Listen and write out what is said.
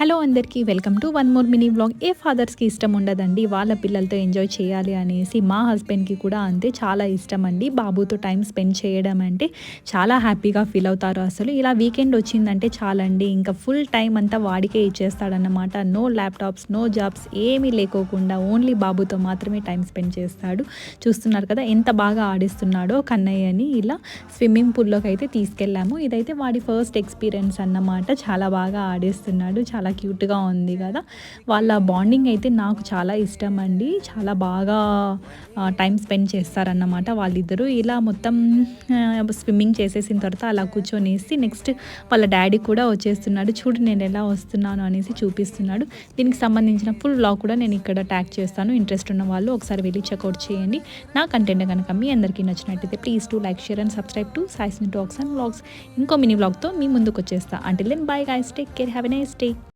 Hello అందరికీ welcome to one more mini vlog. ఏ ఫాదర్స్కి ఇష్టం ఉండదండి వాళ్ళ పిల్లలతో ఎంజాయ్ చేయాలి అనేసి. మా హస్బెండ్కి కూడా అంతే, చాలా ఇష్టం అండి బాబుతో టైం స్పెండ్ చేయడం అంటే. చాలా హ్యాపీగా ఫీల్ అవుతారు అసలు. ఇలా వీకెండ్ వచ్చిందంటే చాలండి, ఇంకా ఫుల్ టైం అంతా వాడికే ఇచ్చేస్తాడన్నమాట. నో ల్యాప్టాప్స్, నో జాబ్స్ ఏమీ లేకోకుండా ఓన్లీ బాబుతో మాత్రమే టైం స్పెండ్ చేస్తాడు. చూస్తున్నారు కదా ఎంత బాగా ఆడిస్తున్నాడో కన్నయ్యని. ఇలా స్విమ్మింగ్ పూల్లోకి అయితే తీసుకెళ్ళాము. ఇదైతే వాడి ఫస్ట్ ఎక్స్పీరియన్స్ అన్నమాట. చాలా బాగా ఆడిస్తున్నాడు, చాలా క్యూట్గా ఉంది కదా. వాళ్ళ బాండింగ్ అయితే నాకు చాలా ఇష్టం అండి. చాలా బాగా టైం స్పెండ్ చేస్తారన్నమాట వాళ్ళిద్దరూ. ఇలా మొత్తం స్విమ్మింగ్ చేసేసిన తర్వాత అలా కూర్చొనేసి నెక్స్ట్ వాళ్ళ డాడీ కూడా వచ్చేస్తున్నాడు. చూడు నేను ఎలా వస్తున్నాను అనేసి చూపిస్తున్నాడు. దీనికి సంబంధించిన ఫుల్ వ్లాగ్ కూడా నేను ఇక్కడ ట్యాగ్ చేస్తాను. ఇంట్రెస్ట్ ఉన్న వాళ్ళు ఒకసారి వెళ్ళి చెక్అవుట్ చేయండి. నా కంటెంట్ కనుక మీ అందరికీ నచ్చినట్టయితే please to like, share and subscribe to సాయిస్ని టాక్స్ అండ్ వ్లాగ్స్. ఇంకో మినీ వ్లాగ్తో మీ ముందుకు వచ్చేస్తా. Until then bye guys, take care, have a nice day.